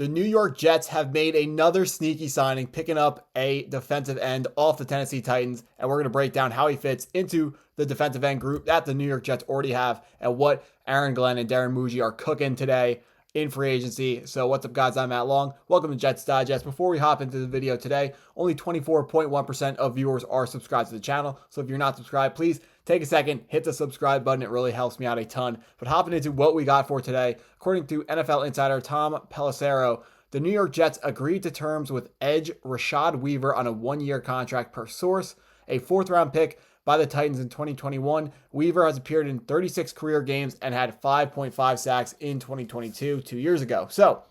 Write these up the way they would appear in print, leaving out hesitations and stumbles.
The New York Jets have made another sneaky signing, picking up a defensive end off the Tennessee Titans, and we're going to break down how he fits into the defensive end group that the New York Jets already have and what Aaron Glenn and Darren Mougey are cooking today in free agency. So what's up, guys? I'm Matt Long. Welcome to Jets Digest. Before we hop into the video today, only 24.1% of viewers are subscribed to the channel. So if you're not subscribed, please take a second, hit the subscribe button. It really helps me out a ton. But hopping into what we got for today, according to NFL insider Tom Pelissero, the New York Jets agreed to terms with edge Rashad Weaver on a one-year contract per source, a fourth-round pick by the Titans in 2021. Weaver has appeared in 36 career games and had 5.5 sacks in 2022, 2 years ago. So,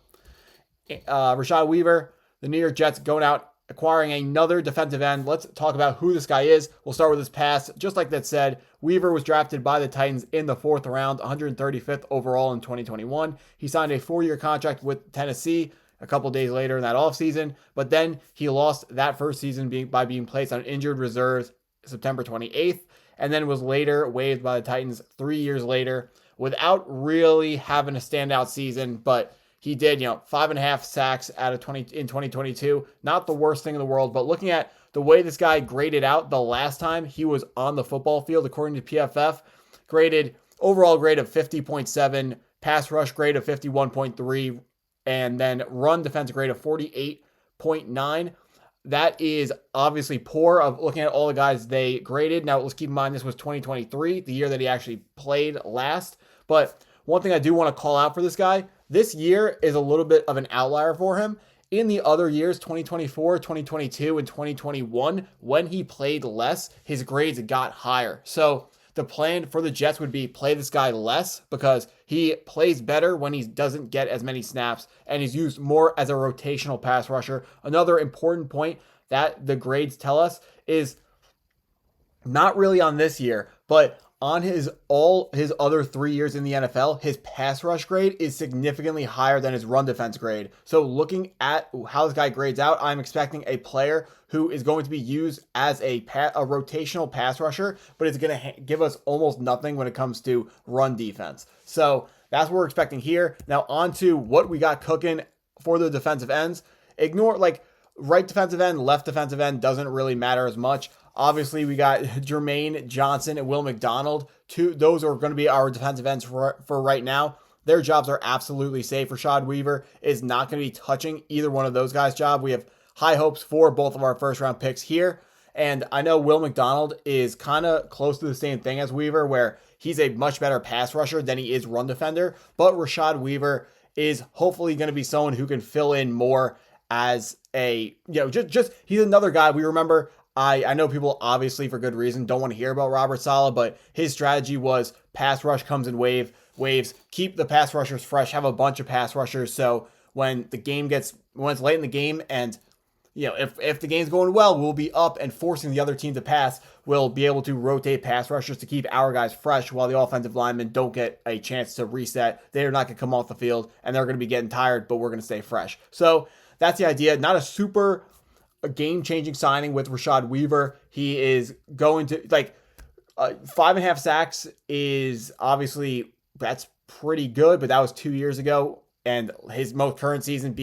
Rashad Weaver, the New York Jets going out, acquiring another defensive end. Let's talk about who this guy is. We'll start with his past. Just like that said, Weaver was drafted by the Titans in the fourth round, 135th overall in 2021. He signed a 4-year contract with Tennessee a couple days later in that offseason, but then he lost that first season by being placed on injured reserves September 28th, and then was later waived by the Titans 3 years later without really having a standout season, but he did, 5.5 sacks out of 20 in 2022. Not the worst thing in the world, but looking at the way this guy graded out the last time he was on the football field, according to PFF, graded overall grade of 50.7, pass rush grade of 51.3, and then run defense grade of 48.9. That is obviously poor of looking at all the guys they graded. Now, let's keep in mind this was 2023, the year that he actually played last. But one thing I do want to call out for this guy, this year is a little bit of an outlier for him. In the other years, 2024, 2022, and 2021, when he played less, his grades got higher. So the plan for the Jets would be play this guy less because he plays better when he doesn't get as many snaps and he's used more as a rotational pass rusher. Another important point that the grades tell us is not really on this year, but on all his other 3 years in the NFL, his pass rush grade is significantly higher than his run defense grade. So looking at how this guy grades out, I'm expecting a player who is going to be used as a rotational pass rusher, but it's going to give us almost nothing when it comes to run defense. So that's what we're expecting here. Now on to what we got cooking for the defensive ends. Ignore right defensive end, left defensive end doesn't really matter as much. Obviously, we got Jermaine Johnson and Will McDonald. Those are going to be our defensive ends for right now. Their jobs are absolutely safe. Rashad Weaver is not going to be touching either one of those guys' job. We have high hopes for both of our first-round picks here. And I know Will McDonald is kind of close to the same thing as Weaver, where he's a much better pass rusher than he is run defender. But Rashad Weaver is hopefully going to be someone who can fill in more as a, just he's another guy. We remember, I know people obviously for good reason don't want to hear about Robert Saleh, but his strategy was pass rush comes in waves, keep the pass rushers fresh, have a bunch of pass rushers. So when it's late in the game and, if the game's going well, we'll be up and forcing the other team to pass. We'll be able to rotate pass rushers to keep our guys fresh while the offensive linemen don't get a chance to reset. They're not going to come off the field and they're going to be getting tired, but we're going to stay fresh. So that's the idea. Not a game-changing signing with Rashad Weaver. He is going to 5.5 sacks is obviously that's pretty good, but that was 2 years ago. And his most current season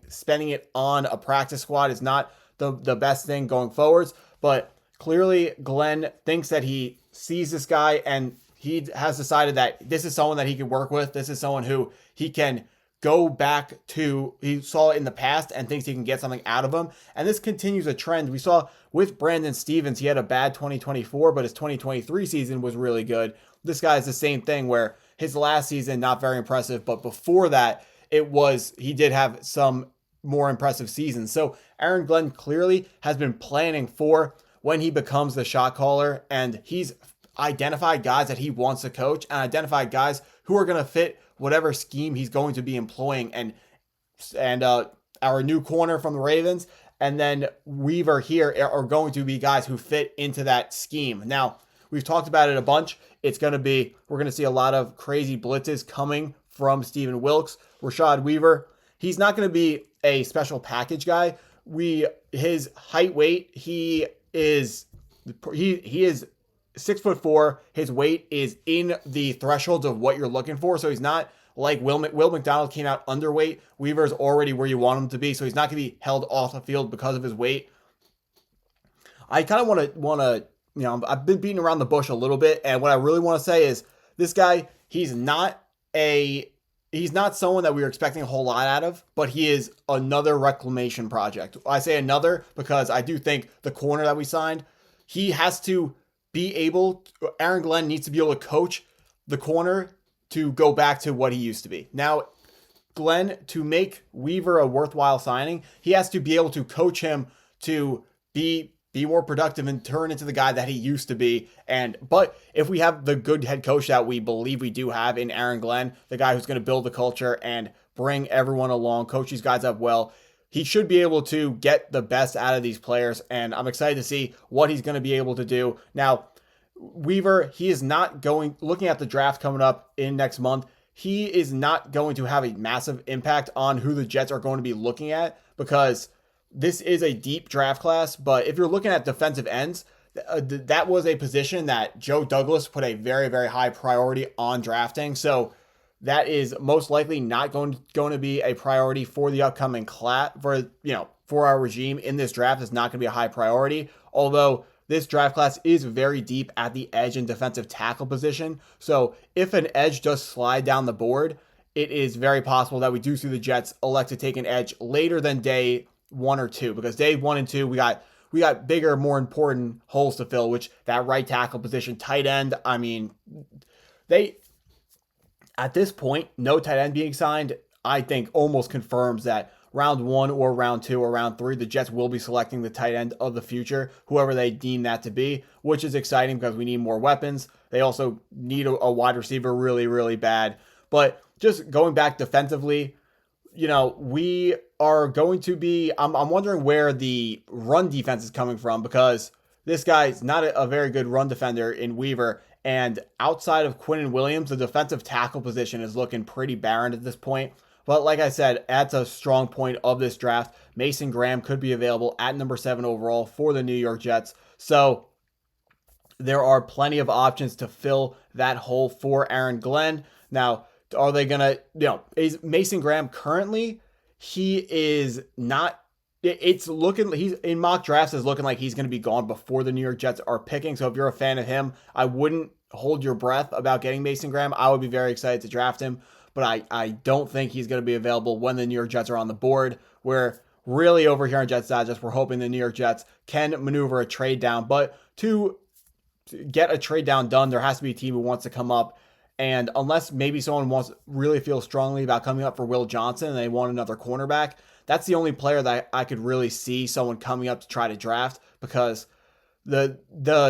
spending it on a practice squad is not the best thing going forwards. But clearly Glenn thinks that he sees this guy and he has decided that this is someone that he can work with. This is someone who he can go back to, he saw it in the past and thinks he can get something out of him. And this continues a trend. We saw with Brandon Stevens, he had a bad 2024, but his 2023 season was really good. This guy is the same thing where his last season, not very impressive, but before that, he did have some more impressive seasons. So Aaron Glenn clearly has been planning for when he becomes the shot caller, and he's identified guys that he wants to coach and identified guys who are going to fit whatever scheme he's going to be employing. And our new corner from the Ravens and then Weaver here are going to be guys who fit into that scheme. Now, we've talked about it a bunch. We're going to see a lot of crazy blitzes coming from Stephen Wilkes. Rashad Weaver, he's not going to be a special package guy. His height, weight, he is 6'4". His weight is in the thresholds of what you're looking for. So he's not like Will McDonald came out underweight. Weaver is already where you want him to be, so he's not going to be held off the field because of his weight. I kind of want to, I've been beating around the bush a little bit, and what I really want to say is this guy, he's not someone that we were expecting a whole lot out of, but he is another reclamation project. I say another because I do think the corner that we signed, he has to be able, Aaron Glenn needs to be able to coach the corner to go back to what he used to be. Now, Glenn, to make Weaver a worthwhile signing, he has to be able to coach him to be more productive and turn into the guy that he used to be. But if we have the good head coach that we believe we do have in Aaron Glenn, the guy who's going to build the culture and bring everyone along, coach these guys up well, he should be able to get the best out of these players. And I'm excited to see what he's going to be able to do. Now, Weaver, he is not looking at the draft coming up in next month, he is not going to have a massive impact on who the Jets are going to be looking at because this is a deep draft class. But if you're looking at defensive ends, that was a position that Joe Douglas put a very, very high priority on drafting. So that is most likely not going to be a priority for the upcoming class. For our regime in this draft, is not going to be a high priority. Although this draft class is very deep at the edge and defensive tackle position. So if an edge does slide down the board, it is very possible that we do see the Jets elect to take an edge later than day 1 or 2, because day 1 and 2, we got bigger, more important holes to fill, which that right tackle position, tight end. I mean, at this point, no tight end being signed, I think almost confirms that round 1 or round 2 or round 3, the Jets will be selecting the tight end of the future, whoever they deem that to be, which is exciting because we need more weapons. They also need a wide receiver really, really bad. But just going back defensively, we are going to be, I'm wondering where the run defense is coming from, because this guy's not a very good run defender in Weaver. And outside of Quinnen Williams, the defensive tackle position is looking pretty barren at this point. But like I said, that's a strong point of this draft. Mason Graham could be available at number 7 overall for the New York Jets. So there are plenty of options to fill that hole for Aaron Glenn. Now, are they going to, is Mason Graham currently, he is not, he's in mock drafts is looking like he's going to be gone before the New York Jets are picking. So if you're a fan of him, I wouldn't hold your breath about getting Mason Graham. I would be very excited to draft him, but I don't think he's going to be available when the New York Jets are on the board. We're really over here on Jets Digest, we're hoping the New York Jets can maneuver a trade down. But to get a trade down done, there has to be a team who wants to come up. And unless maybe someone really feels strongly about coming up for Will Johnson and they want another cornerback, that's the only player that I could really see someone coming up to try to draft, because the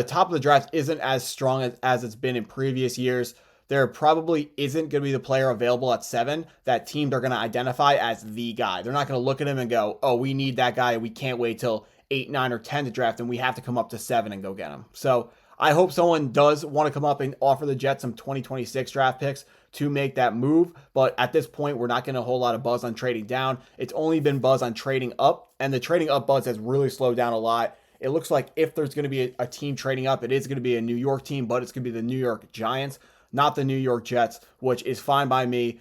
top of the draft isn't as strong as it's been in previous years. There probably isn't going to be the player available at 7 that teams are going to identify as the guy. They're not going to look at him and go, oh, we need that guy. We can't wait till 8, 9, or 10 to draft him. We have to come up to 7 and go get him. So I hope someone does want to come up and offer the Jets some 2026 draft picks to make that move. But at this point, we're not getting a whole lot of buzz on trading down. It's only been buzz on trading up, and the trading up buzz has really slowed down a lot. It looks like if there's going to be a team trading up, it is going to be a New York team, but it's going to be the New York Giants, not the New York Jets, which is fine by me.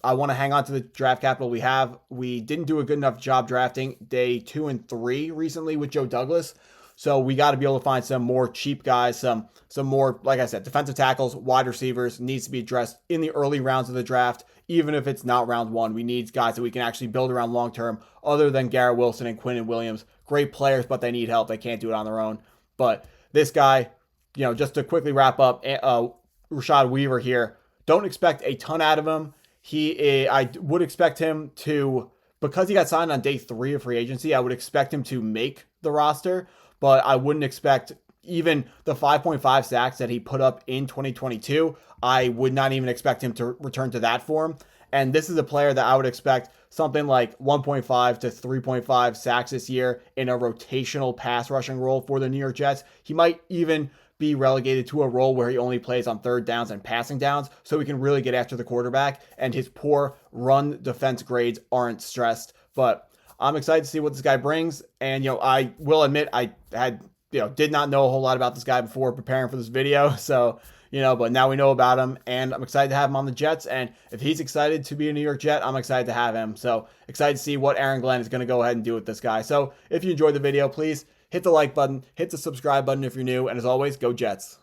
I want to hang on to the draft capital we have. We didn't do a good enough job drafting day 2 and 3 recently with Joe Douglas. So we got to be able to find some more cheap guys, some more, like I said, defensive tackles, wide receivers needs to be addressed in the early rounds of the draft. Even if it's not round 1, we need guys that we can actually build around long term, other than Garrett Wilson and Quinnen Williams. Great players, but they need help. They can't do it on their own. But this guy, just to quickly wrap up, Rashad Weaver here, don't expect a ton out of him. I would expect him to, because he got signed on day 3 of free agency, I would expect him to make the roster. But I wouldn't expect even the 5.5 sacks that he put up in 2022. I would not even expect him to return to that form. And this is a player that I would expect something like 1.5 to 3.5 sacks this year in a rotational pass rushing role for the New York Jets. He might even be relegated to a role where he only plays on third downs and passing downs, so he can really get after the quarterback, and his poor run defense grades aren't stressed. But I'm excited to see what this guy brings. And, I will admit I did not know a whole lot about this guy before preparing for this video. So, but now we know about him, and I'm excited to have him on the Jets. And if he's excited to be a New York Jet, I'm excited to have him. So excited to see what Aaron Glenn is going to go ahead and do with this guy. So if you enjoyed the video, please hit the like button, hit the subscribe button if you're new, and as always, go Jets.